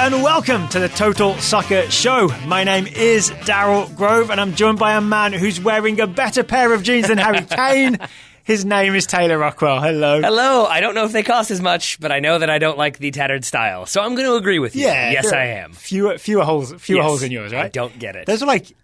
and welcome to the Total Soccer Show. My name is Daryl Grove, and I'm joined by a man who's wearing a better pair of jeans than Harry Kane. His name is Taylor Rockwell. Hello. Hello. I don't know if they cost as much, but I know that I don't like the tattered style. So I'm going to agree with you. Yeah, yes, I am. Fewer holes in yours, right? I don't get it. Those are like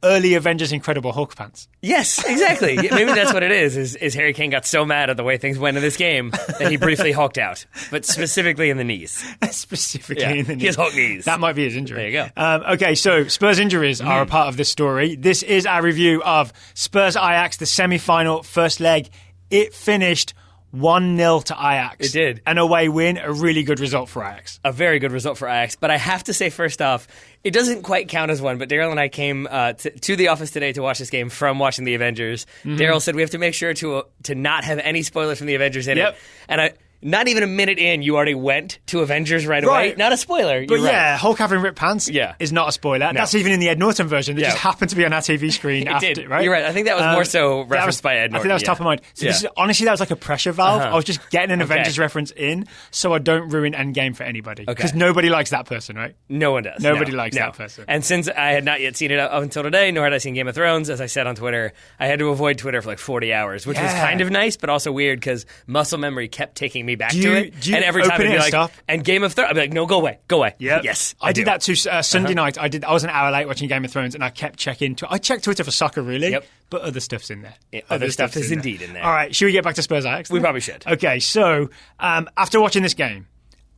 early Avengers Incredible Hulk pants. Yes, exactly. Maybe that's what it is Harry Kane got so mad at the way things went in this game that he briefly hulked out, but specifically in the knees. In the knees. He has Hulk knees. That might be his injury. There you go. Okay, so Spurs injuries are a part of this story. This is our review of Spurs Ajax, the semi-final first leg. It finished 1-0 to Ajax. It did. An away win, a really good result for Ajax. A very good result for Ajax. But I have to say, first off, it doesn't quite count as one, but Daryl and I came to the office today to watch this game from watching the Avengers. Daryl said we have to make sure to not have any spoilers from the Avengers in it. And not even a minute in, you already went to Avengers right away. Not a spoiler. But right. Hulk having ripped pants is not a spoiler. No. That's even in the Ed Norton version. That just happened to be on our TV screen after, did. Right? You're right. I think that was more so referenced by Ed Norton. I think that was top of mind. So honestly, that was like a pressure valve. I was just getting an Avengers reference in so I don't ruin Endgame for anybody. Because nobody likes that person, right? No one does. Nobody likes that person. And since I had not yet seen it up until today, nor had I seen Game of Thrones, as I said on Twitter, I had to avoid Twitter for like 40 hours, which was kind of nice, but also weird because muscle memory kept taking me back to it. And every time I'd be like, stop? And Game of Thrones, I'd be like, no, go away. Yep. Yes, I did that too. Sunday night, I was an hour late watching Game of Thrones, and I kept checking. I checked Twitter for soccer, really, but other stuff's in there. Other stuff is indeed in there. All right, should we get back to Spurs Ajax? We probably should. Okay, so after watching this game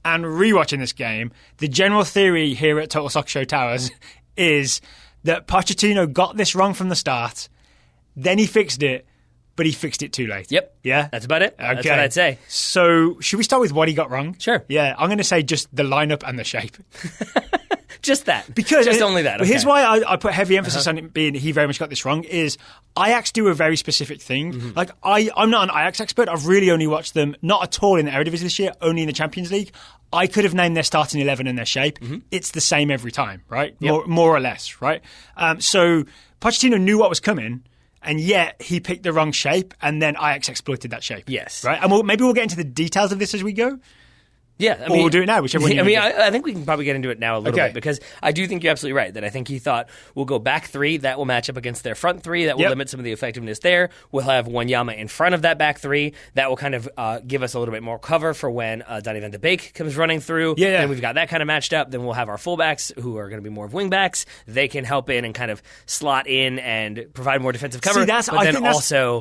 and rewatching this game, the general theory here at Total Soccer Show Towers is that Pochettino got this wrong from the start, then he fixed it, but he fixed it too late. Yep. Yeah? That's about it. Okay. That's what I'd say. So, should we start with what he got wrong? Sure. Yeah, I'm going to say just the lineup and the shape. Just that. Because just only that. But here's why I put heavy emphasis on it being he very much got this wrong is Ajax do a very specific thing. Like, I'm not an Ajax expert. I've really only watched them, not at all in the Eredivisie this year, only in the Champions League. I could have named their starting 11 and their shape. It's the same every time, right? Yep. More or less, right? So, Pochettino knew what was coming. And yet, he picked the wrong shape, and then Ajax exploited that shape. Yes. Right? And maybe we'll get into the details of this as we go. Yeah, or we'll do it now, whichever one. I think we can probably get into it now a little bit because I do think you're absolutely right that I think he thought we'll go back three, that will match up against their front three, that will limit some of the effectiveness there. We'll have Wanyama in front of that back three, that will kind of give us a little bit more cover for when Donny van de Beek comes running through. And we've got that kind of matched up. Then we'll have our fullbacks who are going to be more of wingbacks. They can help in and kind of slot in and provide more defensive cover. See, I think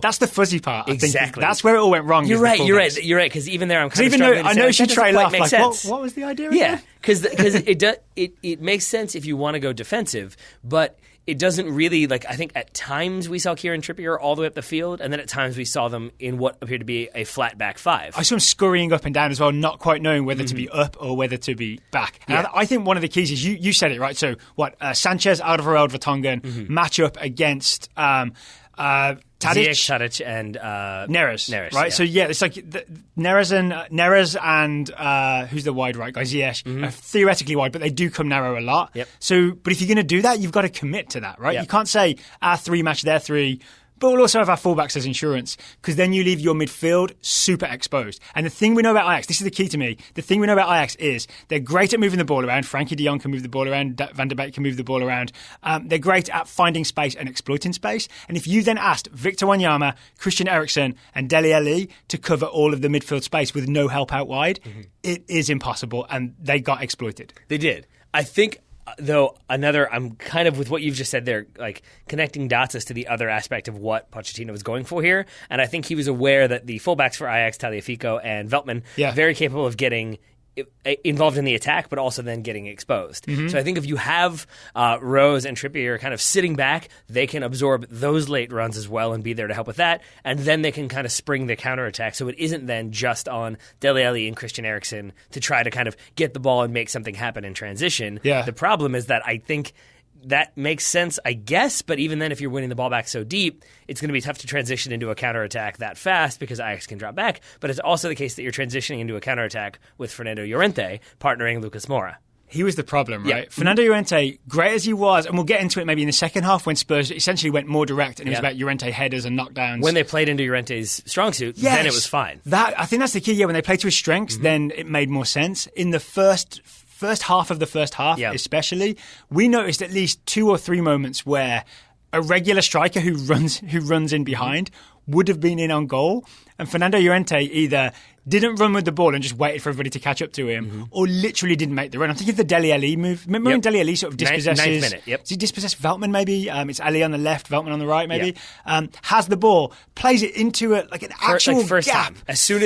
that's the fuzzy part. Exactly. I think that's where it all went wrong. You're right. Because even there I'm kind of struggling. I know you should trail off. Like, sense. What was the idea? Yeah, because it makes sense if you want to go defensive, but it doesn't really, like, I think at times we saw Kieran Trippier all the way up the field, and then at times we saw them in what appeared to be a flat back five. I saw him scurrying up and down as well, not quite knowing whether to be up or whether to be back. And I think one of the keys is, you said it, right? So, Sanchez, Alderweireld, Vertonghen match up against Tadic and Neres, right? Yeah. So it's like Neres and who's the wide right guy? Ziyech are theoretically wide, but they do come narrow a lot. So, but if you're going to do that, you've got to commit to that, right? You can't say our three match their three. But we'll also have our fullbacks as insurance because then you leave your midfield super exposed. And the thing we know about Ajax, this is the key to me, the thing we know about Ajax is they're great at moving the ball around. Frankie de Jong can move the ball around. Van der Beek can move the ball around. They're great at finding space and exploiting space. And if you then asked Victor Wanyama, Christian Eriksen and Dele Alli to cover all of the midfield space with no help out wide, it is impossible. And they got exploited. They did. I think... Though I'm kind of with what you've just said there, like connecting dots as to the other aspect of what Pochettino was going for here. And I think he was aware that the fullbacks for Ajax, Tagliafico and Veltman, very capable of getting involved in the attack, but also then getting exposed. So I think if you have Rose and Trippier kind of sitting back, they can absorb those late runs as well and be there to help with that. And then they can kind of spring the counterattack. So it isn't then just on Dele Alli and Christian Eriksen to try to kind of get the ball and make something happen in transition. The problem is that I think that makes sense, I guess, but even then, if you're winning the ball back so deep, it's going to be tough to transition into a counterattack that fast because Ajax can drop back. But it's also the case that you're transitioning into a counterattack with Fernando Llorente partnering Lucas Moura. He was the problem, right? Fernando Llorente, great as he was, and we'll get into it maybe in the second half when Spurs essentially went more direct and it was about Llorente headers and knockdowns. When they played into Llorente's strong suit, then it was fine. I think that's the key. Yeah, when they played to his strengths, then it made more sense. In the first first half of the first half, especially, we noticed at least 2 or 3 moments where a regular striker who runs in behind would have been in on goal, and Fernando Llorente either didn't run with the ball and just waited for everybody to catch up to him, or literally didn't make the run. I'm thinking of the Dele Alli move. Remember when Dele Alli sort of dispossesses... Ninth minute, Does he dispossess Veltman, maybe? It's Ali on the left, Veltman on the right, maybe. Has the ball, plays it into an actual first gap. Time. As soon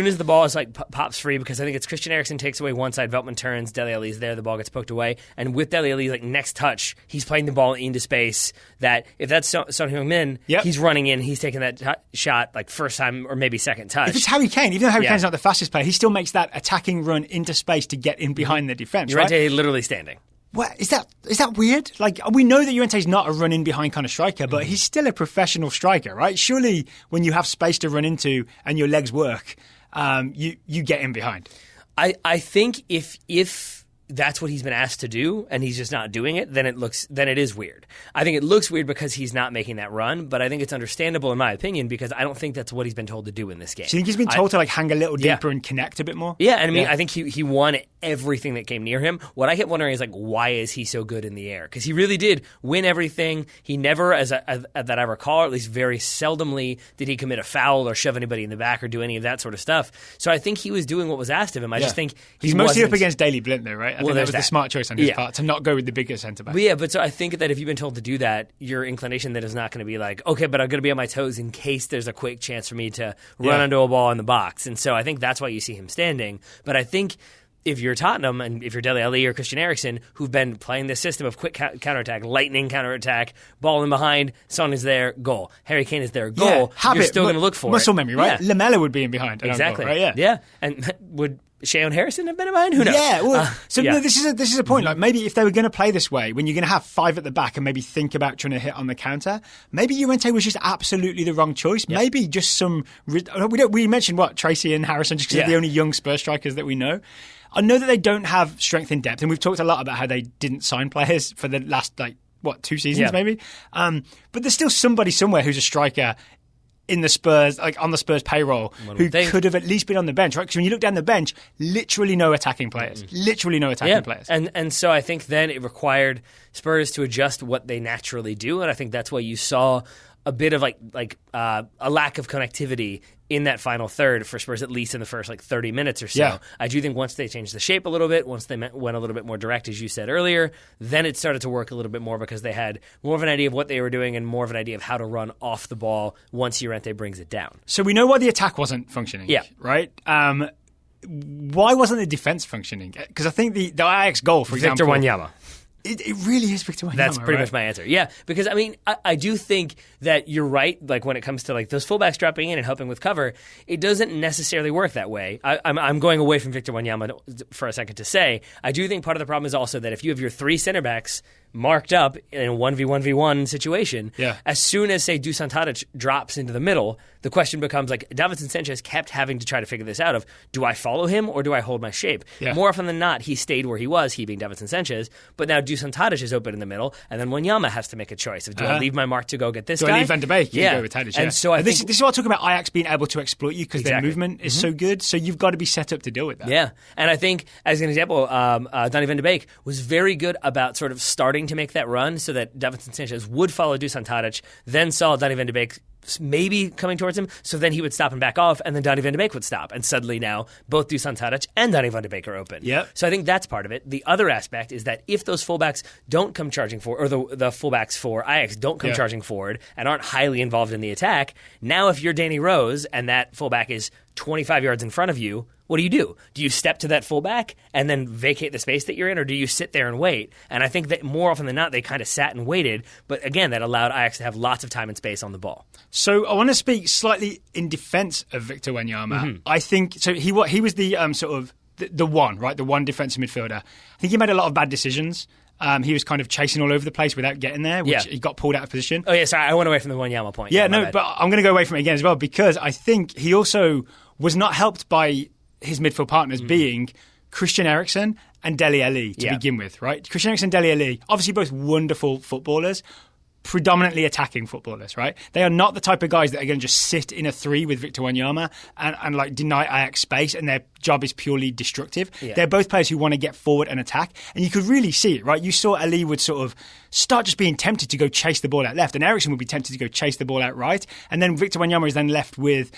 as the ball is pops free, because I think it's Christian Eriksen takes away one side, Veltman turns, Dele Alli's there, the ball gets poked away, and with Dele Alli's next touch, he's playing the ball into space. That if that's Son Heung-min, he's running in, he's taking that shot first time or maybe second touch. If it's Harry Kane, even though Harry Kane's not the fastest player, he still makes that attacking run into space to get in behind the defence. Llorente literally standing. What is that weird? We know that Llorente's not a run in behind kind of striker, but he's still a professional striker, right? Surely when you have space to run into and your legs work, you get in behind. I think if that's what he's been asked to do and he's just not doing it, then it is weird. I think it looks weird because he's not making that run, but I think it's understandable in my opinion because I don't think that's what he's been told to do in this game. So you think he's been told to hang a little deeper and connect a bit more? Yeah, and I think he won everything that came near him. What I kept wondering is why is he so good in the air? Because he really did win everything. He never, that I recall, or at least very seldomly, did he commit a foul or shove anybody in the back or do any of that sort of stuff. So I think he was doing what was asked of him. I just think he's mostly up against Daley Blind though, right? I think that was the smart choice on his part to not go with the bigger centre back. But so I think that if you've been told to do that, your inclination then is not going to be okay, but I'm going to be on my toes in case there's a quick chance for me to run into a ball in the box. And so I think that's why you see him standing. But I think if you're Tottenham and if you're Dele Alli or Christian Eriksen, who've been playing this system of quick counterattack, lightning counterattack, ball in behind, Son is there, goal. Harry Kane is there, goal. You're still going to look for muscle memory, right? Yeah. Lamella would be in behind. Exactly. Goal, right? Yeah. And would Sheon Harrison have been in behind? Who knows? Yeah. Well, no, this is a point. Maybe if they were going to play this way, when you're going to have 5 at the back and maybe think about trying to hit on the counter, maybe Llorente was just absolutely the wrong choice. Yep. Maybe just we mentioned Tracy and Harrison just because they're the only young Spurs strikers that we know. I know that they don't have strength in depth, and we've talked a lot about how they didn't sign players for the last 2 seasons maybe. But there's still somebody somewhere who's a striker in the Spurs, on the Spurs payroll, who could have at least been on the bench, right? Because when you look down the bench, literally no attacking players. Literally no attacking players. And so I think then it required Spurs to adjust what they naturally do, and I think that's why you saw a bit of a lack of connectivity in that final third for Spurs, at least in the first 30 minutes or so. Yeah. I do think once they changed the shape a little bit, once they went a little bit more direct, as you said earlier, then it started to work a little bit more because they had more of an idea of what they were doing and more of an idea of how to run off the ball once Llorente brings it down. So we know why the attack wasn't functioning, right? Why wasn't the defense functioning? Because I think the Ajax goal, for example... Victor Wanyama. It really is Victor Wanyama. That's pretty much my answer. Yeah, because I do think that you're right. When it comes to those fullbacks dropping in and helping with cover, it doesn't necessarily work that way. I'm going away from Victor Wanyama for a second to say I do think part of the problem is also that if you have your 3 center backs marked up in a 1v1v1 situation, as soon as, say, Dusan Tadic drops into the middle, the question becomes, Davinson Sanchez kept having to try to figure this out of, do I follow him or do I hold my shape? Yeah. More often than not, he stayed where he was, he being Davinson Sanchez, but now Dusan Tadic is open in the middle, and then Wanyama has to make a choice of, do I leave my mark to go get this guy? Do I leave Van de Beek? Go with Tadic, And so this is what I'm talking about, Ajax being able to exploit you because their movement is so good, so you've got to be set up to deal with that. Yeah, and I think, as an example, Donny Van de Beek was very good about sort of starting to make that run so that Davinson Sanchez would follow Dusan Tadic, then saw Donny Van de Beek maybe coming towards him, so then he would stop and back off, and then Donny Van de Beek would stop, and suddenly now both Dusan Tadic and Donny Van de Beek are open. Yep. So I think that's part of it. The other aspect is that if those fullbacks don't come charging forward, or the fullbacks for Ajax don't come charging forward and aren't highly involved in the attack, now if you're Danny Rose and that fullback is 25 yards in front of you, what do? Do you step to that fullback and then vacate the space that you're in, or do you sit there and wait? And I think that more often than not, they kind of sat and waited. But again, that allowed Ajax to have lots of time and space on the ball. So I want to speak slightly in defence of Victor Wanyama. Mm-hmm. I think so. He was the sort of the one, right? The one defensive midfielder. I think he made a lot of bad decisions. He was kind of chasing all over the place without getting there, which he got pulled out of position. Oh, yeah, sorry, I went away from the Wanyama point. Yeah, no, but I'm going to go away from it again as well, because I think he also was not helped by his midfield partners being Christian Eriksen and Dele Alli to begin with, right? Christian Eriksen and Dele Alli, obviously both wonderful footballers, predominantly attacking footballers, right? They are not the type of guys that are going to just sit in a 3 with Victor Wanyama and like deny Ajax space, and their job is purely destructive. Yeah. They're both players who want to get forward and attack, and you could really see it, right? You saw Ali would sort of start just being tempted to go chase the ball out left, and Eriksen would be tempted to go chase the ball out right, and then Victor Wanyama is then left with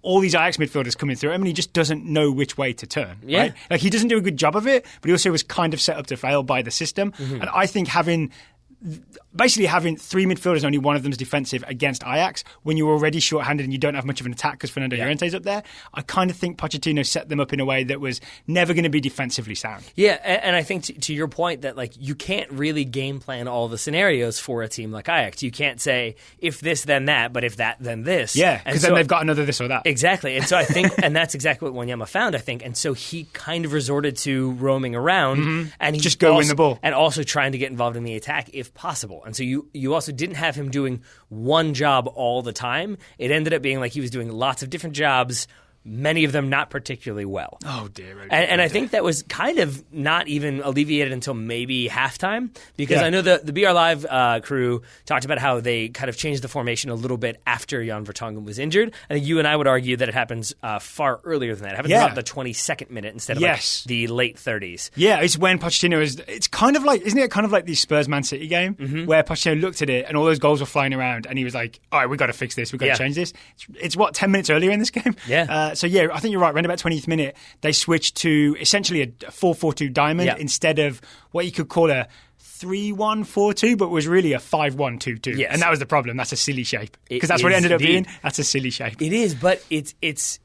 all these Ajax midfielders coming through him, and he just doesn't know which way to turn, right? Like, he doesn't do a good job of it, but he also was kind of set up to fail by the system. And I think having 3 midfielders, only one of them is defensive against Ajax, when you're already short-handed and you don't have much of an attack because Fernando Llorente's up there, I kind of think Pochettino set them up in a way that was never going to be defensively sound. Yeah, and I think to your point that like you can't really game plan all the scenarios for a team like Ajax. You can't say if this then that, but if that then this. Yeah, because then they've got another this or that. Exactly, and so I think, and that's exactly what Wanyama found, I think, and so he kind of resorted to roaming around and he just go win the ball, and also trying to get involved in the attack if possible. And so you also didn't have him doing one job all the time. It ended up being like he was doing lots of different jobs, many of them not particularly well. Oh, dear. And I think that was kind of not even alleviated until maybe halftime, because I know the BR Live crew talked about how they kind of changed the formation a little bit after Jan Vertonghen was injured. I think you and I would argue that it happens far earlier than that. It happens about the 22nd minute instead of like the late 30s. Yeah, it's when Pochettino it's kind of like, isn't it kind of like the Spurs-Man City game where Pochettino looked at it and all those goals were flying around and he was like, all right, we've got to fix this, we've got to change this. It's what, 10 minutes earlier in this game? Yeah. So yeah, I think you're right. Around about 20th minute, they switched to essentially a 4-4-2 diamond instead of what you could call a 3-1-4-2, but was really a 5-1-2-2. Yes. And that was the problem. That's a silly shape. Because that's what it ended up being. That's a silly shape. It is, but it's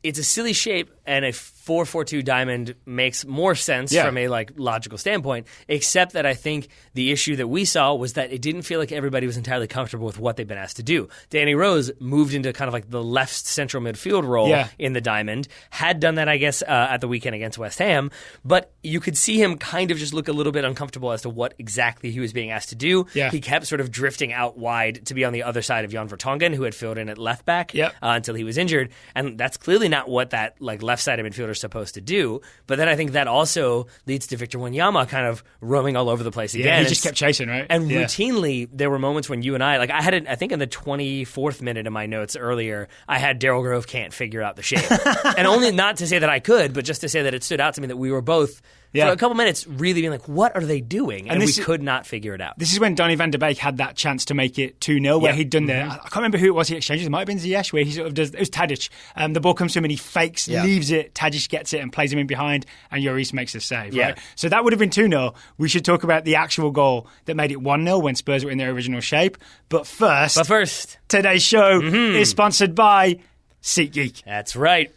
a silly shape, and a 4-4-2 diamond makes more sense from a like logical standpoint, except that I think the issue that we saw was that it didn't feel like everybody was entirely comfortable with what they've been asked to do. Danny Rose moved into kind of like the left central midfield role in the diamond, had done that, I guess, at the weekend against West Ham, but you could see him kind of just look a little bit uncomfortable as to what exactly he was being asked to do. Yeah. He kept sort of drifting out wide to be on the other side of Jan Vertonghen, who had filled in at left back until he was injured, and that's clearly not what that like left-sided midfielder is supposed to do. But then I think that also leads to Victor Wanyama kind of roaming all over the place again. Yeah, he just kept chasing, right? And routinely, there were moments when you and I, like I had it, I think in the 24th minute in my notes earlier, I had Daryl Grove can't figure out the shape. And only not to say that I could, but just to say that it stood out to me that we were both for a couple minutes really being like, what are they doing? And we could not figure it out. This is when Donny van der Beek had that chance to make it 2-0, where he'd done I can't remember who it was he exchanged. It might have been Ziyech, where he sort of does, it was Tadic. The ball comes to him and he fakes, leaves it, Tadic gets it and plays him in behind, and Lloris makes a save. Right? So that would have been 2-0. We should talk about the actual goal that made it 1-0 when Spurs were in their original shape. But first, today's show is sponsored by SeatGeek. That's right.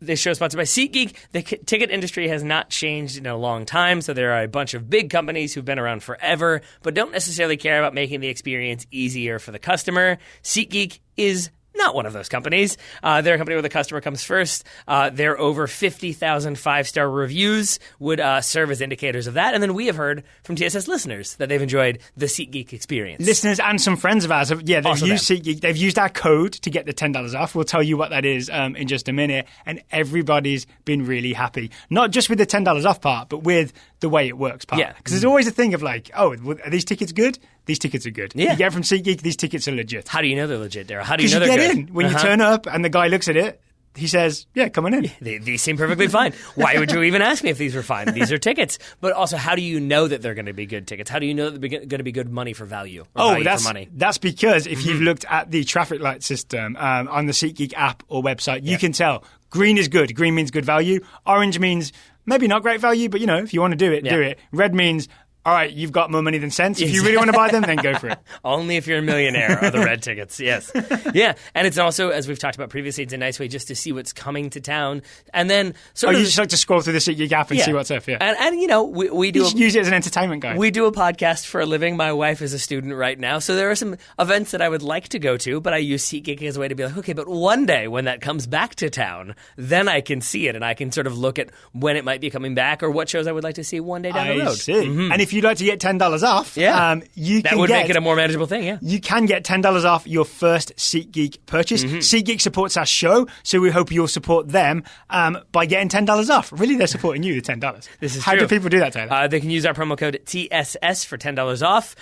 This show is sponsored by SeatGeek. The ticket industry has not changed in a long time, so there are a bunch of big companies who've been around forever, but don't necessarily care about making the experience easier for the customer. SeatGeek is not one of those companies. They're a company where the customer comes first. Their over 50,000 5-star reviews would serve as indicators of that. And then we have heard from TSS listeners that they've enjoyed the SeatGeek experience. Listeners and some friends of ours, they've used SeatGeek. They've used our code to get the $10 off. We'll tell you what that is in just a minute. And everybody's been really happy. Not just with the $10 off part, but with the way it works part. Yeah. Because there's always a thing of like, oh, are these tickets good? These tickets are good. Yeah. You get from SeatGeek, these tickets are legit. How do you know they're legit, Daryl? How do you know they're good? Because you get in. When you turn up and the guy looks at it, he says, yeah, come on in. These seem perfectly fine. Why would you even ask me if these were fine? These are tickets. But also, how do you know that they're going to be good tickets? How do you know that they're going to be good money for value? For money? That's because if you've looked at the traffic light system on the SeatGeek app or website, you can tell green is good. Green means good value. Orange means maybe not great value, but, if you want to do it, do it. Red means, all right, you've got more money than sense. If you really want to buy them, then go for it. Only if you're a millionaire are the red tickets, yes. Yeah, and it's also, as we've talked about previously, it's a nice way just to see what's coming to town. And then you just like to scroll through the SeatGeek app and see what's up, And we do... You should use it as an entertainment guide. We do a podcast for a living. My wife is a student right now, so there are some events that I would like to go to, but I use SeatGeek as a way to be like, okay, but one day when that comes back to town, then I can see it, and I can sort of look at when it might be coming back or what shows I would like to see one day down the road. I see. And if you'd like to get $10 off, that would make it a more manageable thing, yeah. You can get $10 off your first SeatGeek purchase. SeatGeek supports our show, so we hope you'll support them by getting $10 off. Really, they're supporting you with $10. This is How true. do people do that, Taylor? They can use our promo code TSS for $10 off.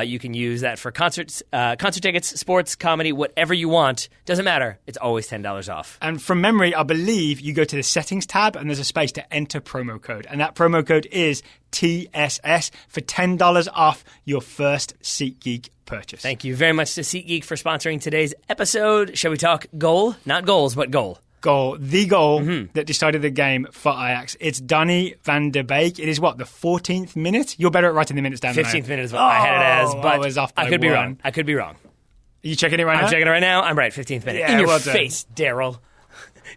You can use that for concerts, concert tickets, sports, comedy, whatever you want. Doesn't matter. It's always $10 off. And from memory, I believe you go to the settings tab and there's a space to enter promo code. And that promo code is TSS for $10 off your first SeatGeek purchase. Thank you very much to SeatGeek for sponsoring today's episode. Shall we talk goal? Not goals, but goal. The goal that decided the game for Ajax. It's Donny van der Beek. It is the 14th minute? You're better at writing the minutes down than I am. 15th minute is what I had it as, but I was off by I could be one. wrong. I could be wrong. Are you checking it right now? I'm checking it right now. I'm right, 15th minute. Yeah, In your well done. face, Daryl.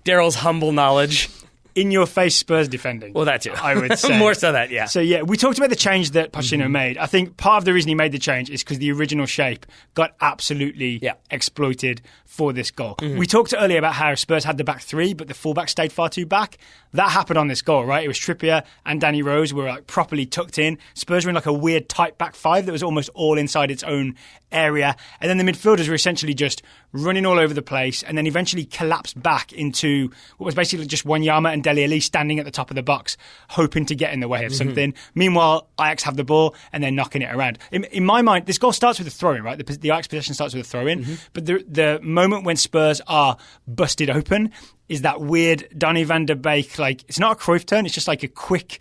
Daryl's humble knowledge. In your face Spurs defending. Well, that too. I would say. More so that, yeah. So, yeah, we talked about the change that Pochettino made. I think part of the reason he made the change is because the original shape got absolutely exploited for this goal. We talked earlier about how Spurs had the back three, but the fullback stayed far too back. That happened on this goal, right? It was Trippier and Danny Rose were properly tucked in. Spurs were in a weird tight back five that was almost all inside its own area. And then the midfielders were essentially just running all over the place and then eventually collapsed back into what was basically just Wanyama and Dele Alli standing at the top of the box, hoping to get in the way of something. Meanwhile, Ajax have the ball and they're knocking it around. In my mind, this goal starts with a throw-in, right? The Ajax possession starts with a throw-in. But the moment when Spurs are busted open is that weird Donny van der Beek, it's not a Cruyff turn, it's just a quick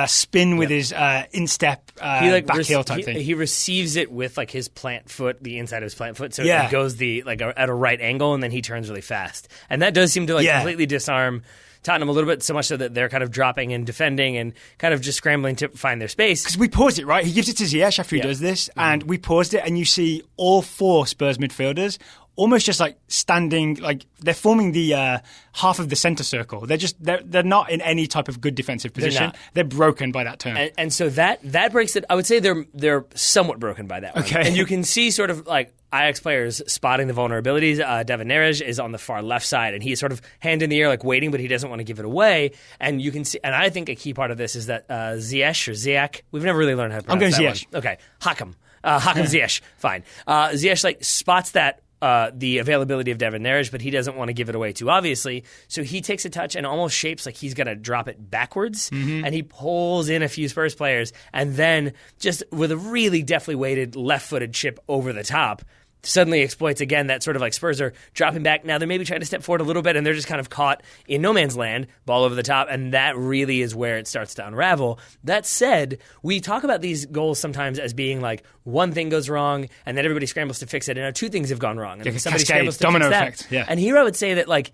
spin with his instep back heel type thing. He receives it with his plant foot, the inside of his plant foot, so it goes at a right angle, and then he turns really fast. And that does seem to completely disarm Tottenham a little bit, so much so that they're kind of dropping and defending and kind of just scrambling to find their space. Because we paused it, right? He gives it to Ziyech after he does this, and we paused it, and you see all four Spurs midfielders almost just standing, they're forming the half of the centre circle. They're not in any type of good defensive position. They're broken by that turn. And so that breaks it. I would say they're somewhat broken by that one. Okay. And you can see sort of Ajax players spotting the vulnerabilities. David Neres is on the far left side, and he's sort of hand in the air, waiting, but he doesn't want to give it away. And you can see, and I think a key part of this is that Ziyech or Ziyech, we've never really learned how to pronounce that Ziyech. one. Okay, Hakim Ziyech, fine. Ziyech spots that. The availability of David Neres, but he doesn't want to give it away too obviously. So he takes a touch and almost shapes like he's going to drop it backwards, and he pulls in a few Spurs players, and then just with a really deftly weighted left-footed chip over the top, suddenly exploits again that sort of Spurs are dropping back. Now they're maybe trying to step forward a little bit, and they're just kind of caught in no man's land, ball over the top, and that really is where it starts to unravel. That said, we talk about these goals sometimes as being one thing goes wrong, and then everybody scrambles to fix it, and now two things have gone wrong. And somebody scrambles to domino fix effect. that. Yeah. And here I would say that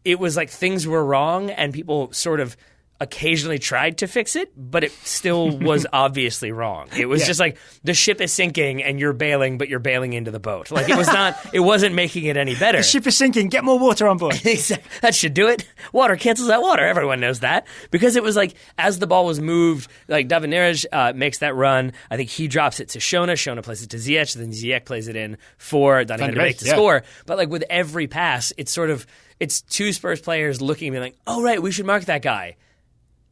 it was things were wrong, and people sort of occasionally tried to fix it, but it still was obviously wrong. It was just the ship is sinking and you're bailing, but you're bailing into the boat. It wasn't making it any better. The ship is sinking, get more water on board. That should do it. Water cancels out water. Everyone knows that. Because it was as the ball was moved, David Neres makes that run. I think he drops it to Shona. Shona plays it to Ziyech. Then Ziyech plays it in for Donny van der Beek to score. But with every pass, it's two Spurs players looking at me oh, right, we should mark that guy.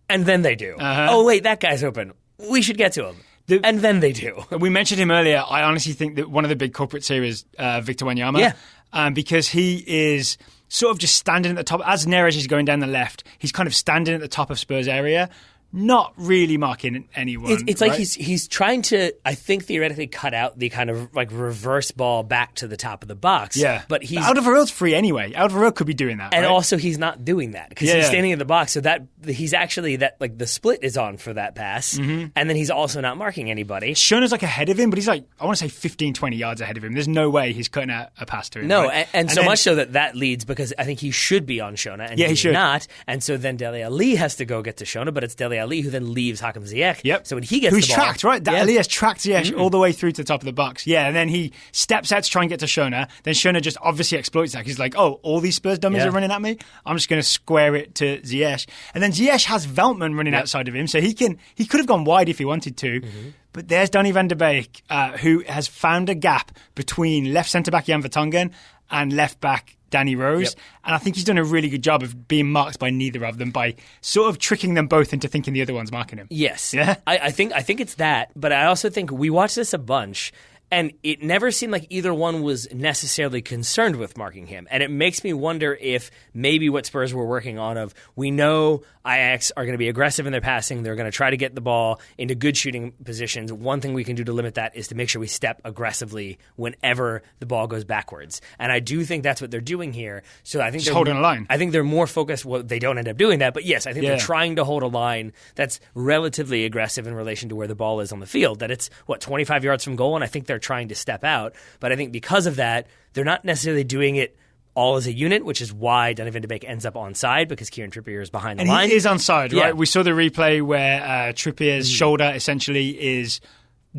And then they do. Oh, wait, that guy's open. We should get to him. And then they do. We mentioned him earlier. I honestly think that one of the big culprits here is Victor Wanyama. Because he is sort of just standing at the top. As Neres is going down the left, he's kind of standing at the top of Spurs' area, not really marking anyone. It's right? He's trying to, I think, theoretically cut out the kind of reverse ball back to the top of the box. Yeah. But he's... Alderweireld's free anyway. Alderweireld could be doing that. And right? also he's not doing that because he's standing in the box. So that he's actually, the split is on for that pass. And then he's also not marking anybody. Shona's ahead of him, but he's I want to say 15, 20 yards ahead of him. There's no way he's cutting out a pass to him. No, right? and so then, much so that leads because I think he should be on Shona and he's not. And so then Dele Alli has to go get to Shona, but it's Dele Alli who then leaves Hakim Ziyech. Yep. So when he gets Who's the ball... tracked, right? Ali has tracked Ziyech all the way through to the top of the box. Yeah, and then he steps out to try and get to Shona. Then Shona just obviously exploits that. He's all these Spurs dummies are running at me. I'm just going to square it to Ziyech. And then Ziyech has Veltman running outside of him, so he could have gone wide if he wanted to. But there's Donny van der Beek, who has found a gap between left centre-back Jan Vertonghen and left back Danny Rose. Yep. And I think he's done a really good job of being marked by neither of them, by sort of tricking them both into thinking the other one's marking him. Yes. Yeah? I think it's that, but I also think we watched this a bunch, and it never seemed like either one was necessarily concerned with marking him. And it makes me wonder if maybe what Spurs were working on of, we know Ajax are going to be aggressive in their passing. They're going to try to get the ball into good shooting positions. One thing we can do to limit that is to make sure we step aggressively whenever the ball goes backwards. And I do think that's what they're doing here. So I think they're holding a line. I think they're more focused. Well, they don't end up doing that. But yes, I think they're trying to hold a line that's relatively aggressive in relation to where the ball is on the field. That it's, 25 yards from goal, and I think they're trying to step out. But I think because of that, they're not necessarily doing it all as a unit, which is why Donny van de Beek ends up onside, because Kieran Trippier is behind the line. And he is onside, right? We saw the replay where Trippier's shoulder essentially is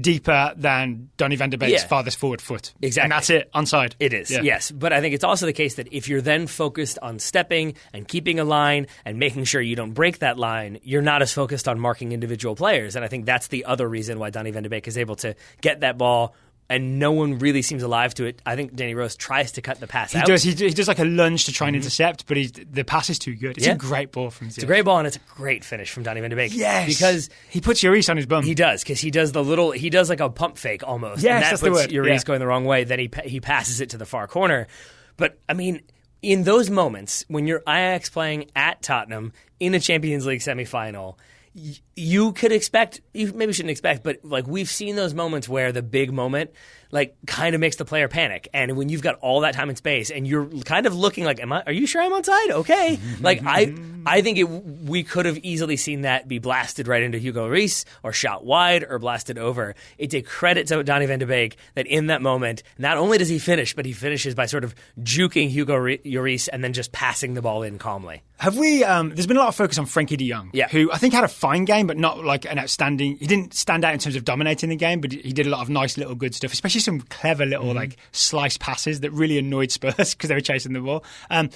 deeper than Donny van de Beek's farthest forward foot. Exactly. And that's it, onside. It is, yes. But I think it's also the case that if you're then focused on stepping and keeping a line and making sure you don't break that line, you're not as focused on marking individual players. And I think that's the other reason why Donny van de Beek is able to get that ball and no one really seems alive to it. I think Danny Rose tries to cut the pass out. He does like a lunge to try and intercept, but the pass is too good. It's a great ball from Ziyech. It's a great ball, and it's a great finish from Donny van de Beek. Yes. Because he puts Lloris on his bum. He does, because he does like a pump fake almost. Yes, and that that's puts the word. Lloris going the wrong way. Then he passes it to the far corner. But, I mean, in those moments, when you're Ajax playing at Tottenham in a Champions League semifinal, you could expect, you maybe shouldn't expect, but like we've seen those moments where the big moment like kind of makes the player panic. And when you've got all that time and space and you're kind of looking like, are you sure I'm onside? Okay. Like I think we could have easily seen that be blasted right into Hugo Lloris or shot wide or blasted over. It's a credit to Donny van de Beek that in that moment, not only does he finish, but he finishes by sort of juking Hugo Lloris and then just passing the ball in calmly. Have we, there's been a lot of focus on Frenkie de Jong, who I think had a fine game, but not like an outstanding, he didn't stand out in terms of dominating the game, but he did a lot of nice little good stuff, especially some clever little like slice passes that really annoyed Spurs because they were chasing the ball. And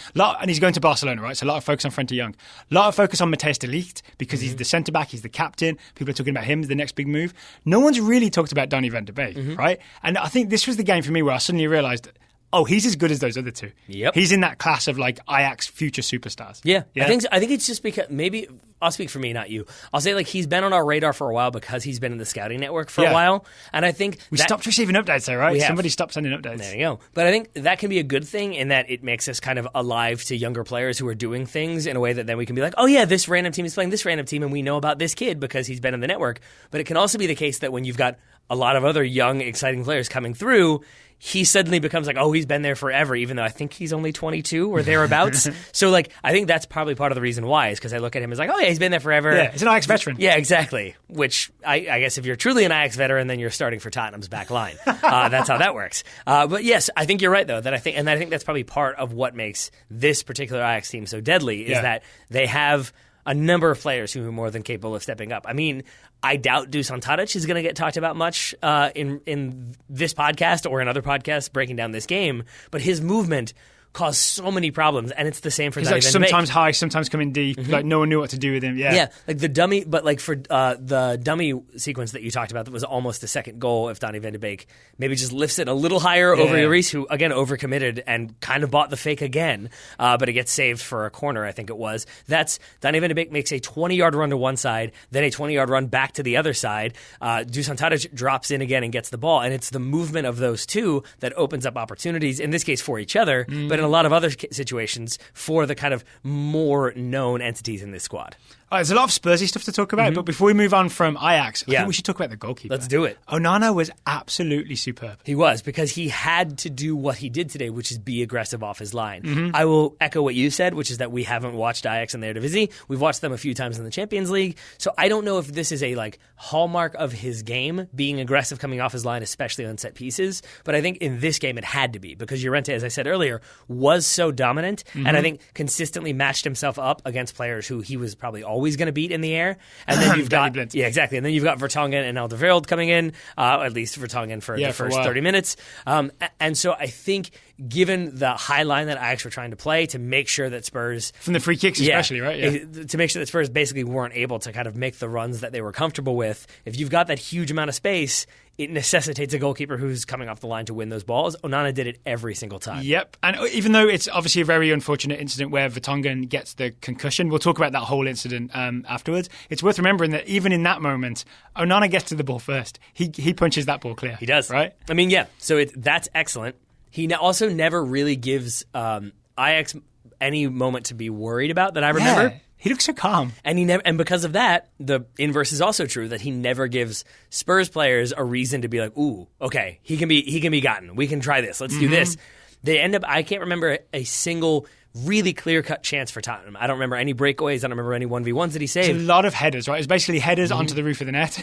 he's going to Barcelona, right? So a lot of focus on Frenkie de Jong. A lot of focus on Matthijs de Ligt because he's the centre-back, he's the captain. People are talking about him as the next big move. No one's really talked about Donny van de Beek, right? And I think this was the game for me where I suddenly realised, oh, he's as good as those other two. Yep. He's in that class of like Ajax future superstars. Yeah. I think it's just because maybe I'll speak for me, not you. I'll say like he's been on our radar for a while because he's been in the scouting network for a while. And I think we stopped receiving updates though, right? Somebody stopped sending updates. There you go. But I think that can be a good thing in that it makes us kind of alive to younger players who are doing things in a way that then we can be like, oh yeah, this random team is playing this random team and we know about this kid because he's been in the network. But it can also be the case that when you've got a lot of other young, exciting players coming through, he suddenly becomes like, oh, he's been there forever, even though I think he's only 22 or thereabouts. So, like, I think that's probably part of the reason why is because I look at him as like, oh, yeah, he's been there forever. Yeah, he's an Ajax veteran. Yeah, exactly. Which I guess if you're truly an Ajax veteran, then you're starting for Tottenham's back line. That's how that works. But yes, I think you're right, though, I think that's probably part of what makes this particular Ajax team so deadly is that they have a number of players who are more than capable of stepping up. I mean, I doubt Dusan Tadic is going to get talked about much in this podcast or in other podcasts breaking down this game, but his movement caused so many problems, and it's the same for Donny van de Beek. Sometimes high, sometimes coming deep. Like no one knew what to do with him. Yeah, like the dummy, but like for the dummy sequence that you talked about, that was almost a second goal. If Donny van de Beek maybe just lifts it a little higher over Lloris, who again overcommitted and kind of bought the fake again, but it gets saved for a corner. I think it was. That's Donny van de Beek makes a 20-yard run to one side, then a 20-yard run back to the other side. Dusan Tadic drops in again and gets the ball, and it's the movement of those two that opens up opportunities. In this case, for each other, but in a lot of other situations for the kind of more known entities in this squad. There's a lot of Spursy stuff to talk about, but before we move on from Ajax, I think we should talk about the goalkeeper. Let's do it. Onana was absolutely superb. He was, because he had to do what he did today, which is be aggressive off his line. I will echo what you said, which is that we haven't watched Ajax in the Eredivisie. We've watched them a few times in the Champions League, so I don't know if this is a like hallmark of his game, being aggressive coming off his line, especially on set pieces, but I think in this game it had to be, because Llorente, as I said earlier, was so dominant, and I think consistently matched himself up against players who he was probably always going to beat in the air. And then you've got exactly. And then you've got Vertonghen and Alderweireld coming in, at least Vertonghen for the first 30 minutes. And so I think given the high line that Ajax were trying to play to make sure that Spurs... From the free kicks especially, right? Yeah. To make sure that Spurs basically weren't able to kind of make the runs that they were comfortable with. If you've got that huge amount of space, it necessitates a goalkeeper who's coming off the line to win those balls. Onana did it every single time. Yep. And even though it's obviously a very unfortunate incident where Vertonghen gets the concussion, we'll talk about that whole incident afterwards. It's worth remembering that even in that moment, Onana gets to the ball first. He punches that ball clear. He does. Right? I mean, yeah. So that's excellent. He also never really gives Ajax any moment to be worried about that I remember. Yeah. He looks so calm. And because of that, the inverse is also true, that he never gives Spurs players a reason to be like, ooh, okay, he can be gotten. We can try this. Let's do this. They end up, I can't remember a single really clear-cut chance for Tottenham. I don't remember any breakaways. I don't remember any 1v1s that he saved. It's a lot of headers, right? It's basically headers onto the roof of the net.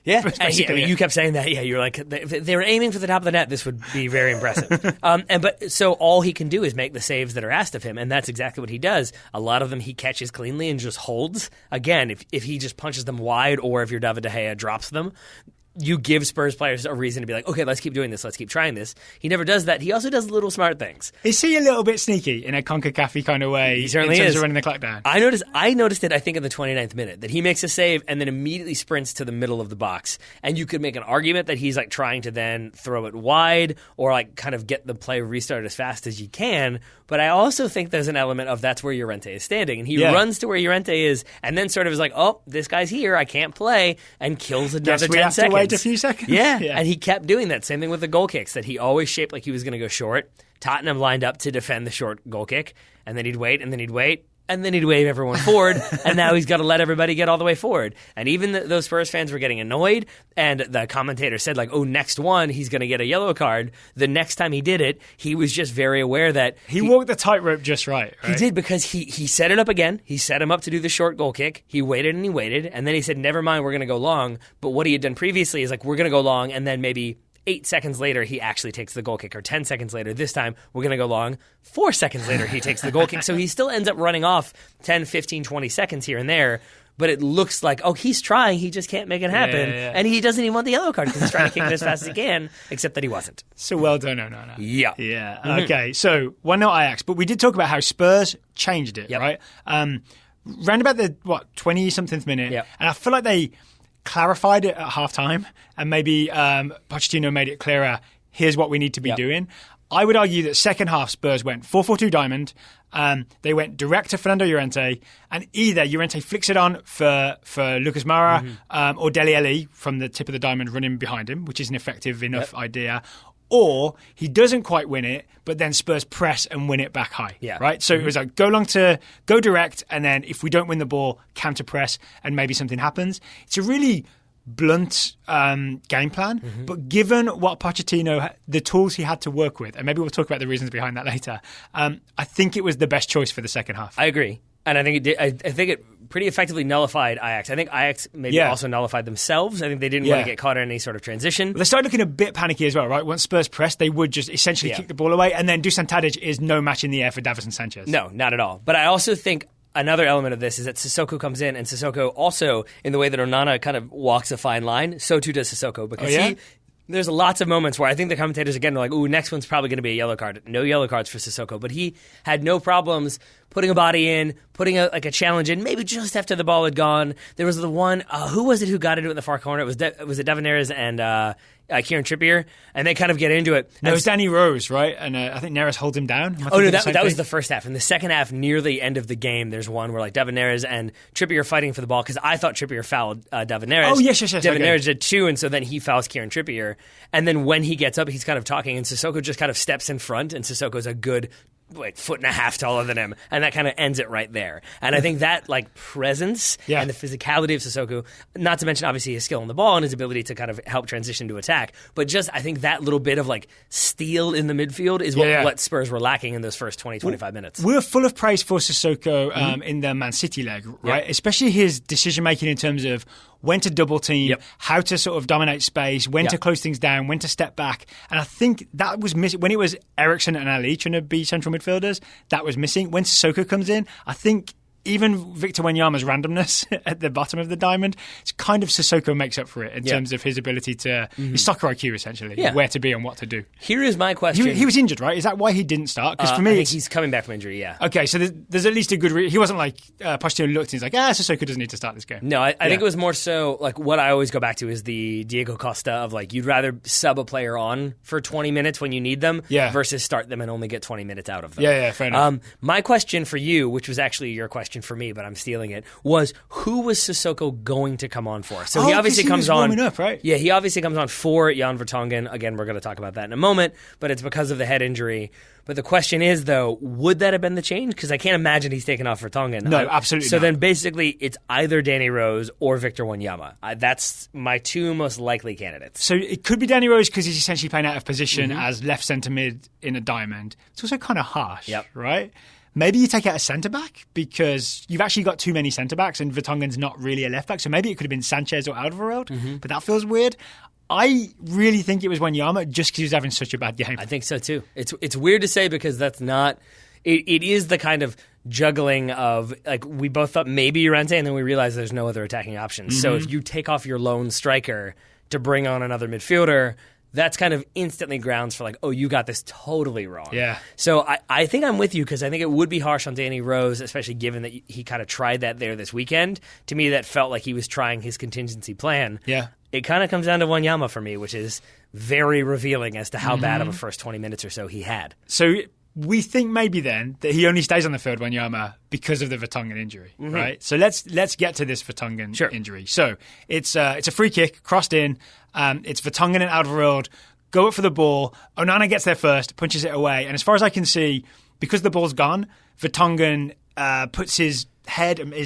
Yeah, you kept saying that. Yeah, you're like, if they were aiming for the top of the net, this would be very impressive. But so all he can do is make the saves that are asked of him, and that's exactly what he does. A lot of them he catches cleanly and just holds. Again, if he just punches them wide, or if your David De Gea drops them, you give Spurs players a reason to be like, okay, let's keep doing this. Let's keep trying this. He never does that. He also does little smart things. Is he a little bit sneaky in a CONCACAF kind of way? He certainly in terms is. of running the clock down. I noticed it, I think, in the 29th minute, that he makes a save and then immediately sprints to the middle of the box. And you could make an argument that he's like trying to then throw it wide or like kind of get the play restarted as fast as you can. But I also think there's an element of that's where Llorente is standing. And he runs to where Llorente is and then sort of is like, oh, this guy's here. I can't play. And kills another 10 seconds. We have to wait a few seconds. Yeah, and he kept doing that. Same thing with the goal kicks, that he always shaped like he was going to go short. Tottenham lined up to defend the short goal kick, and then he'd wait, and then he'd wait, and then he'd wave everyone forward, and now he's got to let everybody get all the way forward. And even those Spurs fans were getting annoyed, and the commentator said, like, oh, next one, he's going to get a yellow card. The next time he did it, he was just very aware that... He walked the tightrope just right? He did, because he set it up again. He set him up to do the short goal kick. He waited, and then he said, never mind, we're going to go long. But what he had done previously is, like, we're going to go long, and then maybe 8 seconds later, he actually takes the goal kick, or 10 seconds later, this time, we're going to go long. 4 seconds later, he takes the goal kick. So he still ends up running off 10, 15, 20 seconds here and there, but it looks like, oh, he's trying, he just can't make it happen. Yeah. And he doesn't even want the yellow card because he's trying to kick it as fast as he can, except that he wasn't. So well done, no. Yeah. Yeah. Mm-hmm. Okay, so 1-0 Ajax, but we did talk about how Spurs changed it, right? Round about the, 20-something minute, and I feel like they clarified it at halftime, and maybe Pochettino made it clearer, here's what we need to be doing. I would argue that second half Spurs went 4-4-2 diamond. They went direct to Fernando Llorente, and either Llorente flicks it on for Lucas Moura or Dele Alli from the tip of the diamond running behind him, which is an effective enough idea, or he doesn't quite win it, but then Spurs press and win it back high. Right? So it was like go direct, and then if we don't win the ball, counter press, and maybe something happens. It's a really blunt game plan, but given what Pochettino, the tools he had to work with, and maybe we'll talk about the reasons behind that later, I think it was the best choice for the second half. I agree. And I think it did. I think it pretty effectively nullified Ajax. I think Ajax maybe also nullified themselves. I think they didn't want to get caught in any sort of transition. Well, they started looking a bit panicky as well, right? Once Spurs pressed, they would just essentially kick the ball away, and then Dusan Tadic is no match in the air for Davinson Sanchez. No, not at all. But I also think another element of this is that Sissoko comes in, and Sissoko also, in the way that Onana kind of walks a fine line, so too does Sissoko, because there's lots of moments where I think the commentators again are like, ooh, next one's probably going to be a yellow card. No yellow cards for Sissoko, but he had no problems putting a body in, putting a challenge in, maybe just after the ball had gone. There was the one, who was it who got into it in the far corner? Was it David Neres and Kieran Trippier? And they kind of get into it. No, it was Danny Rose, right? And I think Neres holds him down. That was the first half. In the second half, near the end of the game, there's one where like David Neres and Trippier are fighting for the ball, because I thought Trippier fouled David Neres. Oh, yes. David Neres did too, and so then he fouls Kieran Trippier. And then when he gets up, he's kind of talking, and Sissoko just kind of steps in front, and Sissoko's a good foot and a half taller than him, and that kind of ends it right there. And I think that like presence and the physicality of Sissoko, not to mention obviously his skill on the ball and his ability to kind of help transition to attack, but just I think that little bit of like steel in the midfield is what Spurs were lacking in those first 20-25 minutes. We're full of praise for Sissoko in the Man City leg, right? Especially his decision making in terms of when to double team, how to sort of dominate space, when to close things down, when to step back. And I think that was missing. When it was Eriksen and Ali trying to be central midfielders, that was missing. When Sissoko comes in, I think even Victor Wanyama's randomness at the bottom of the diamond, it's kind of Sissoko makes up for it in terms of his ability to his soccer IQ, essentially, where to be and what to do. Here is my question. He was injured, right? Is that why he didn't start? Because for me, I think he's coming back from injury, yeah. Okay, so there's at least a good he wasn't like Pochettino looked and he's like, Sissoko doesn't need to start this game. No, I think it was more so like what I always go back to is the Diego Costa of like you'd rather sub a player on for 20 minutes when you need them versus start them and only get 20 minutes out of them. Yeah, fair enough. My question for you, which was actually your question for me, but I'm stealing it, was who was Sissoko going to come on for? So he obviously comes on. Warming up, right? Yeah, he obviously comes on for Jan Vertonghen. Again, we're going to talk about that in a moment, but it's because of the head injury. But the question is, though, would that have been the change? Because I can't imagine he's taken off Vertonghen. No, absolutely So not. then basically it's either Danny Rose or Victor Wanyama. That's my two most likely candidates. So it could be Danny Rose because he's essentially playing out of position as left centre mid in a diamond. It's also kind of harsh, right? Maybe you take out a centre-back because you've actually got too many centre-backs and Vertonghen's not really a left-back. So maybe it could have been Sanchez or Alderweireld, but that feels weird. I really think it was Wanyama just because he was having such a bad game. I think so, too. It's weird to say because that's not... It is the kind of juggling of, like, we both thought maybe Llorente and then we realized there's no other attacking options. So if you take off your lone striker to bring on another midfielder... That's kind of instantly grounds for like, oh, you got this totally wrong. Yeah. So I think I'm with you because I think it would be harsh on Danny Rose, especially given that he kind of tried that there this weekend. To me, that felt like he was trying his contingency plan. Yeah. It kind of comes down to Wanyama for me, which is very revealing as to how bad of a first 20 minutes or so he had. So we think maybe then that he only stays on the field, Wanyama, because of the Vertonghen injury, right? So let's get to this Vertonghen injury. So it's a free kick, crossed in. It's Vertonghen and Alderweireld go up for the ball. Onana gets there first, punches it away. And as far as I can see, because the ball's gone, Vertonghen puts his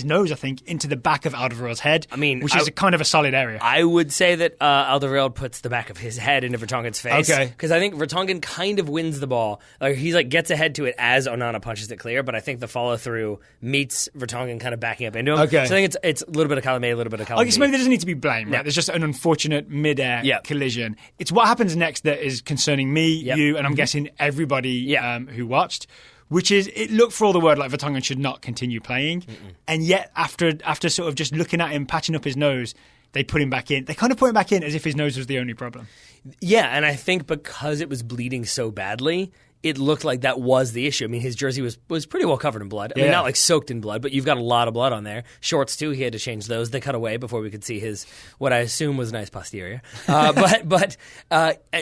nose, I think, into the back of Alderweireld's head, which is kind of a solid area. I would say that Alderweireld puts the back of his head into Vertonghen's face. Okay. Because I think Vertonghen kind of wins the ball. Like he gets ahead to it as Onana punches it clear, but I think the follow-through meets Vertonghen kind of backing up into him. Okay. So I think it's a little bit of column A, a little bit of column I guess B. maybe there doesn't need to be blame, right? There's just an unfortunate mid-air collision. It's what happens next that is concerning me, you, and I'm guessing everybody who watched. Which is, it looked for all the word like Vertonghen should not continue playing. And yet, after sort of just looking at him, patching up his nose, they put him back in. They kind of put him back in as if his nose was the only problem. Yeah, and I think because it was bleeding so badly, it looked like that was the issue. I mean, his jersey was pretty well covered in blood. I mean, not like soaked in blood, but you've got a lot of blood on there. Shorts, too, he had to change those. They cut away before we could see his, what I assume was nice posterior.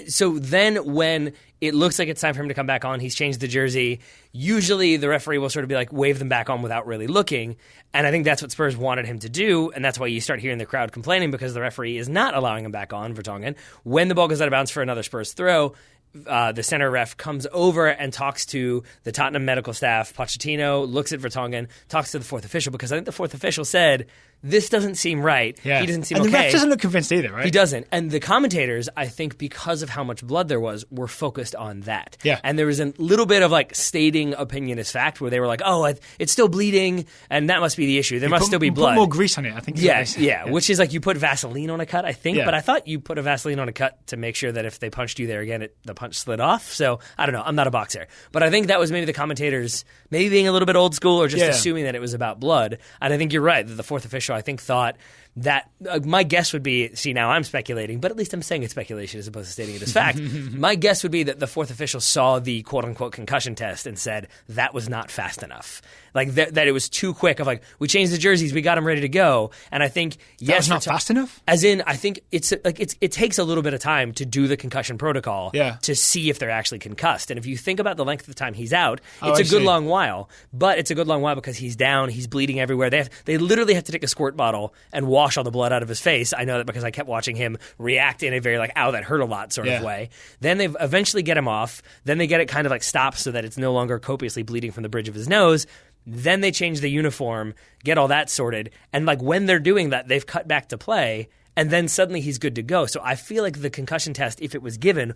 So then when it looks like it's time for him to come back on, he's changed the jersey. Usually the referee will sort of be like, wave them back on without really looking. And I think that's what Spurs wanted him to do, and that's why you start hearing the crowd complaining because the referee is not allowing him back on, Vertonghen. When the ball goes out of bounds for another Spurs throw, the center ref comes over and talks to the Tottenham medical staff. Pochettino looks at Vertonghen, talks to the fourth official, because I think the fourth official said, this doesn't seem right. Yeah. He doesn't seem okay. okay. And the ref doesn't look convinced either, right? He doesn't. And the commentators, I think because of how much blood there was, were focused on that. Yeah. And there was a little bit of like stating opinion as fact where they were like, oh, it's still bleeding, and that must be the issue. There must still be blood. Put more grease on it, I think. Yeah, which is like you put Vaseline on a cut, I think. But I thought you put a Vaseline on a cut to make sure that if they punched you there again, the punch slid off. So I don't know. I'm not a boxer. But I think that was maybe the commentators maybe being a little bit old school or just assuming that it was about blood. And I think you're right that the fourth official, I think, thought that my guess would be, see, now I'm speculating, but at least I'm saying it's speculation as opposed to stating it as fact. My guess would be that the fourth official saw the quote-unquote concussion test and said that was not fast enough. Like, that it was too quick of like, we changed the jerseys, we got them ready to go. And I think, that was not fast enough? As in, I think it's like it takes a little bit of time to do the concussion protocol to see if they're actually concussed. And if you think about the length of time he's out, it's a good long while. But it's a good long while because he's down, he's bleeding everywhere. They literally have to take a squirt bottle and wash all the blood out of his face. I know that because I kept watching him react in a very like, ow, that hurt a lot sort of way. Then they eventually get him off. Then they get it kind of like stopped so that it's no longer copiously bleeding from the bridge of his nose. Then they change the uniform, get all that sorted. And like when they're doing that, they've cut back to play. And then suddenly he's good to go. So I feel like the concussion test, if it was given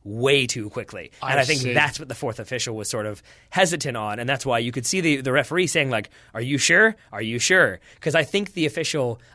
way too quickly. And I think that's what the fourth official was sort of hesitant on. And that's why you could see the referee saying like, are you sure? Are you sure? Because I think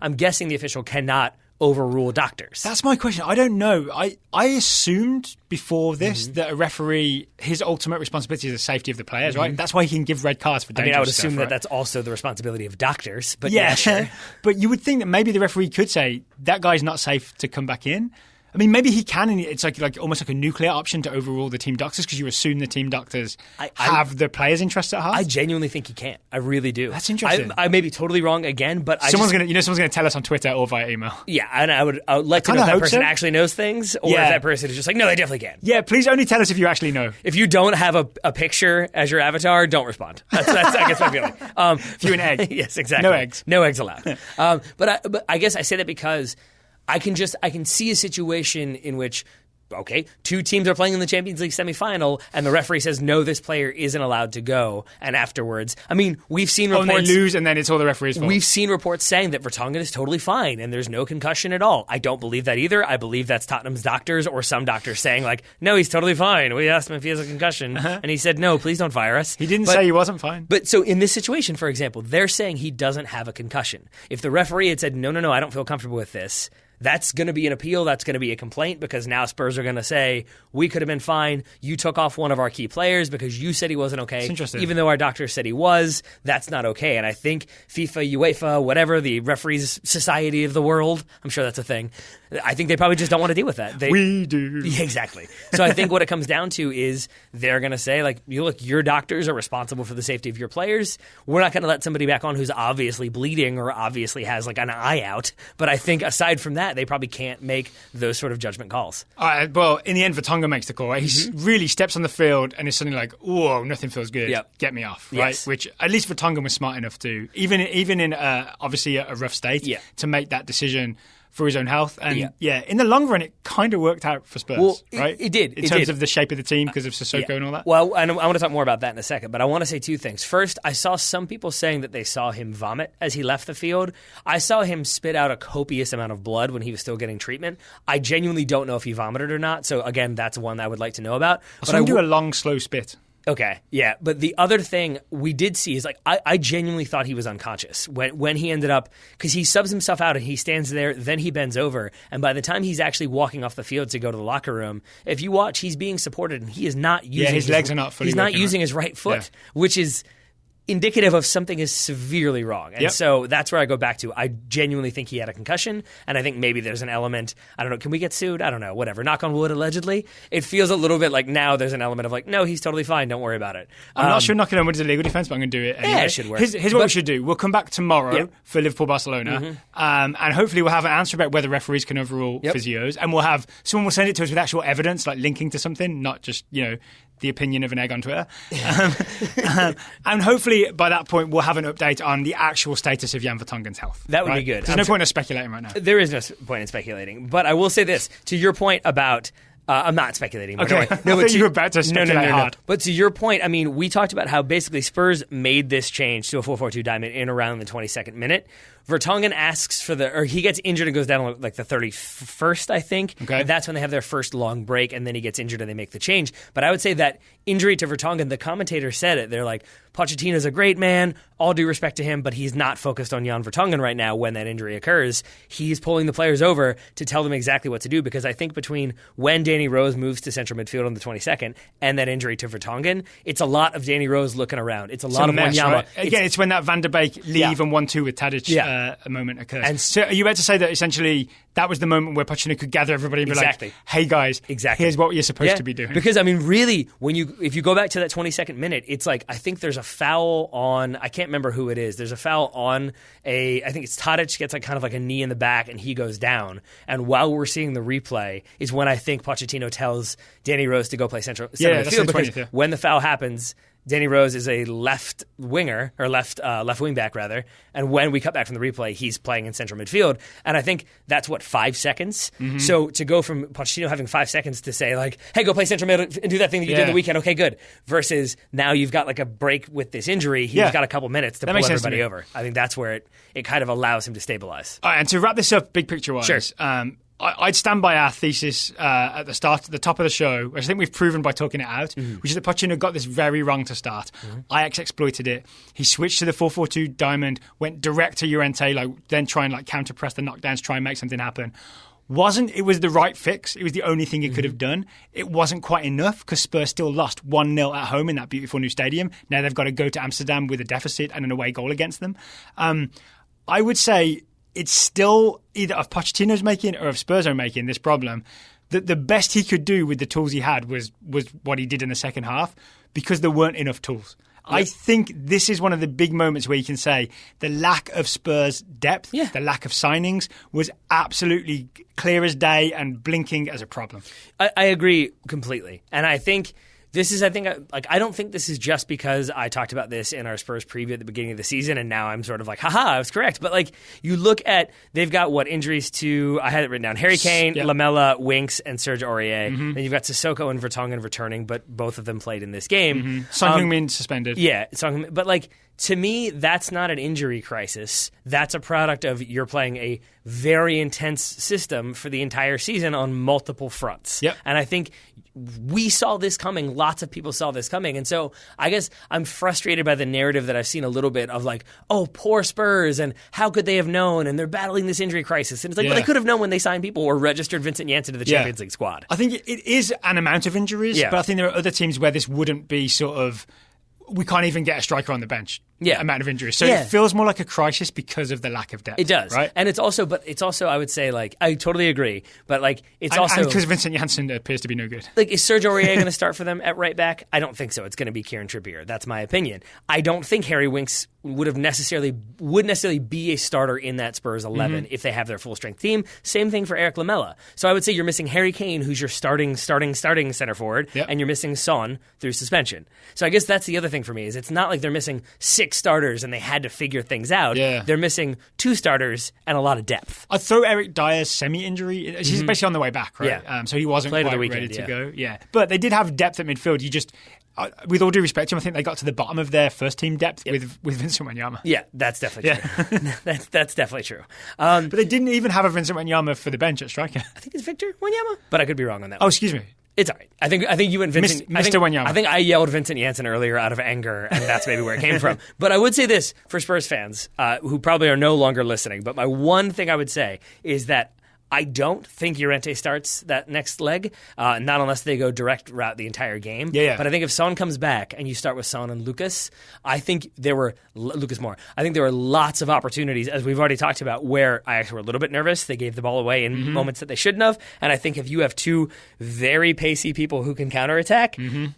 I'm guessing the official cannot overrule doctors? That's my question. I don't know. I assumed before this that a referee, his ultimate responsibility is the safety of the players, right? That's why he can give red cards for dangerous I would stuff, assume right? that's also the responsibility of doctors. But yeah, sure. But you would think that maybe the referee could say, that guy's not safe to come back in. I mean, maybe he can, and it's like almost like a nuclear option to overrule the team doctors because you assume the team doctors have the players' interests at heart. I genuinely think he can't. I really do. That's interesting. I may be totally wrong again, but someone's gonna tell us on Twitter or via email. Yeah, and I would like to know if that person actually knows things, or if that person is just like, no, they definitely can. Yeah, please only tell us if you actually know. If you don't have a picture as your avatar, don't respond. That's I guess my feeling. If you're an egg, yes, exactly. No eggs allowed. But I guess I say that because I can see a situation in which, okay, two teams are playing in the Champions League semifinal, and the referee says, no, this player isn't allowed to go. And afterwards, I mean, we've seen reports. And they lose, and then it's all the referee's fault. We've seen reports saying that Vertonghen is totally fine, and there's no concussion at all. I don't believe that either. I believe that's Tottenham's doctors or some doctors saying, like, no, he's totally fine. We asked him if he has a concussion, and he said, no, please don't fire us. He didn't say he wasn't fine. But so in this situation, for example, they're saying he doesn't have a concussion. If the referee had said, no, I don't feel comfortable with this, that's going to be an appeal. That's going to be a complaint because now Spurs are going to say, we could have been fine. You took off one of our key players because you said he wasn't okay. Even though our doctor said he was, that's not okay. And I think FIFA, UEFA, whatever, the referees society of the world, I'm sure that's a thing. I think they probably just don't want to deal with that. We do. Yeah, exactly. So I think what it comes down to is they're going to say, like, look, your doctors are responsible for the safety of your players. We're not going to let somebody back on who's obviously bleeding or obviously has like an eye out. But I think aside from that, they probably can't make those sort of judgment calls. Well, in the end, Vertonghen makes the call. Right? He really steps on the field and is suddenly like, "Whoa, nothing feels good. Yep. Get me off." Right? Yes. Which at least Vertonghen was smart enough to, even in obviously a rough state, to make that decision for his own health. And in the long run, it kind of worked out for Spurs, right? It did. In terms of the shape of the team because of Sissoko and all that. Well, and I want to talk more about that in a second, but I want to say two things. First, I saw some people saying that they saw him vomit as he left the field. I saw him spit out a copious amount of blood when he was still getting treatment. I genuinely don't know if he vomited or not. So again, that's one I would like to know about. So I do a long, slow spit. Okay, yeah. But the other thing we did see is, like, I genuinely thought he was unconscious when he ended up, because he subs himself out and he stands there, then he bends over, and by the time he's actually walking off the field to go to the locker room, if you watch, he's being supported and he is not using his legs are not fully he's not working, using his right foot, which is indicative of something is severely wrong. And so that's where I go back to. I genuinely think he had a concussion, and I think maybe there's an element, I don't know, can we get sued? I don't know, whatever. Knock on wood, allegedly. It feels a little bit like now there's an element of like, no, he's totally fine, don't worry about it. I'm not sure knocking on wood is a legal defense, but I'm going to do it anyway. Yeah, it should work. Here's what we should do. We'll come back tomorrow for Liverpool-Barcelona, and hopefully we'll have an answer about whether referees can overrule physios, and someone will send it to us with actual evidence, like linking to something, not just, the opinion of an egg on Twitter. And hopefully by that point we'll have an update on the actual status of Jan Vertonghen's health. That would be good. There's no point in speculating right now. There is no point in speculating. But I will say this, to your point about... I'm not speculating. Okay. No, but you were about to speculate hard. But to your point, I mean, we talked about how basically Spurs made this change to a 4-4-2 diamond in around the 22nd minute. Vertonghen asks he gets injured and goes down like the 31st, I think. Okay. That's when they have their first long break, and then he gets injured and they make the change. But I would say that injury to Vertonghen, the commentator said it. They're like, Pochettino's a great man, all due respect to him, but he's not focused on Jan Vertonghen right now when that injury occurs. He's pulling the players over to tell them exactly what to do, because I think between when Danny Rose moves to central midfield on the 22nd and that injury to Vertonghen, it's a lot of Danny Rose looking around. It's a lot of Wanyama. Right? Again, it's when that Van der Beek leave and 1-2 with Tadic a moment occurs. And so are you about to say that essentially that was the moment where Pochettino could gather everybody and be like, hey guys, here's what you're supposed to be doing? Because, I mean, really, if you go back to that 22nd minute, it's like, I think there's a foul on, I can't remember who it is, there's a foul on I think it's Tadic gets like kind of like a knee in the back and he goes down. And while we're seeing the replay is when I think Pochettino tells Danny Rose to go play center midfield, because when the foul happens, Danny Rose is a left winger, or left wing back rather, and when we cut back from the replay, he's playing in central midfield. And I think that's 5 seconds. Mm-hmm. So to go from Pochettino having 5 seconds to say like, hey, go play central mid and do that thing that you did the weekend, okay, good, versus now you've got like a break with this injury, he's got a couple minutes to pull everybody over. I think that's where it kind of allows him to stabilize. All right, and to wrap this up big picture wise, sure. I'd stand by our thesis at the top of the show, which I think we've proven by talking it out, which is that Pochettino got this very wrong to start. Ajax exploited it. He switched to the 4-4-2 diamond, went direct to Llorente, then try and counter press the knockdowns, try and make something happen. It was the right fix. It was the only thing he could have done. It wasn't quite enough because Spurs still lost 1-0 at home in that beautiful new stadium. Now they've got to go to Amsterdam with a deficit and an away goal against them. I would say it's still either of Pochettino's making or of Spurs are making this problem. That the best he could do with the tools he had was what he did in the second half because there weren't enough tools. Yep. I think this is one of the big moments where you can say the lack of Spurs depth, the lack of signings was absolutely clear as day and blinking as a problem. I agree completely. And I think I don't think this is just because I talked about this in our Spurs preview at the beginning of the season, and now I'm sort of haha, I was correct. But you look at, they've got injuries to, I had it written down, Harry Kane, Lamela, Winks, and Serge Aurier. Then you've got Sissoko and Vertonghen returning, but both of them played in this game. Son Heung-min suspended. Yeah, but to me, that's not an injury crisis. That's a product of you're playing a very intense system for the entire season on multiple fronts. Yep. And I think we saw this coming. Lots of people saw this coming. And so I guess I'm frustrated by the narrative that I've seen a little bit of oh, poor Spurs, and how could they have known? And they're battling this injury crisis. And it's well, they could have known when they signed people or registered Vincent Janssen to the Champions League squad. I think it is an amount of injuries, but I think there are other teams where this wouldn't be sort of, we can't even get a striker on the bench. Amount of injuries. So it feels more like a crisis because of the lack of depth. It does. Right? And it's also, I would say, I totally agree. But it's also. And because Vincent Janssen appears to be no good. Is Serge Aurier going to start for them at right back? I don't think so. It's going to be Kieran Trippier. That's my opinion. I don't think Harry Winks would necessarily be a starter in that Spurs 11 if they have their full strength team. Same thing for Eric Lamela. So I would say you're missing Harry Kane, who's your starting center forward, and you're missing Son through suspension. So I guess that's the other thing for me is it's not like they're missing 6 starters and they had to figure things out. They're missing 2 starters and a lot of depth. I'd throw Eric Dyer's semi-injury. He's basically on the way back, right? So he wasn't quite ready to go. Yeah, but they did have depth at midfield. You just, with all due respect to him, I think they got to the bottom of their first team depth with Vincent Wanyama. Yeah, that's definitely true. that's definitely true. But they didn't even have a Vincent Wanyama for the bench at striker. I think it's Victor Wanyama, but I could be wrong on that one. Oh, excuse me. It's all right. I think you and Vincent... Mr. Wanyama. I think I yelled Vincent Janssen earlier out of anger, and that's maybe where it came from. But I would say this for Spurs fans, who probably are no longer listening, but my one thing I would say is that I don't think Llorente starts that next leg, not unless they go direct route the entire game. But I think if Son comes back and you start with Son and Lucas, I think there were lots of opportunities, as we've already talked about, where Ajax were a little bit nervous. They gave the ball away in moments that they shouldn't have. And I think if you have 2 very pacey people who can counterattack,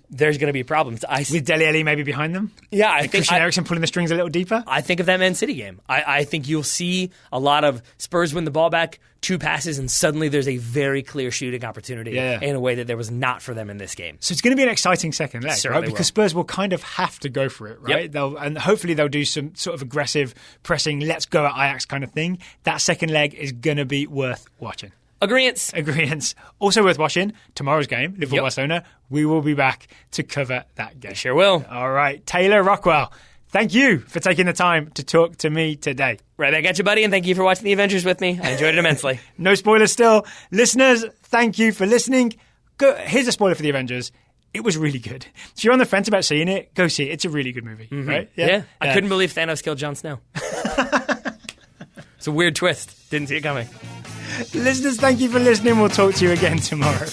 there's going to be problems. With Dele Alli maybe behind them? Yeah, I think Christian Eriksen pulling the strings a little deeper? I think of that Man City game. I think you'll see a lot of Spurs win the ball back, 2 passes, and suddenly there's a very clear shooting opportunity in a way that there was not for them in this game. So it's going to be an exciting second leg, Certainly right? Because Spurs will kind of have to go for it, right? And hopefully they'll do some sort of aggressive pressing, let's go at Ajax kind of thing. That second leg is going to be worth watching. Agreeance. Also worth watching, tomorrow's game, Liverpool-Barcelona. We will be back to cover that game. Sure will. All right. Taylor Rockwell, thank you for taking the time to talk to me today. Right back at you, buddy, and thank you for watching The Avengers with me. I enjoyed it immensely. No spoilers still. Listeners, thank you for listening. Here's a spoiler for The Avengers. It was really good. If you're on the fence about seeing it, go see it. It's a really good movie, right? Yeah. I couldn't believe Thanos killed Jon Snow. It's a weird twist. Didn't see it coming. Listeners, thank you for listening. We'll talk to you again tomorrow.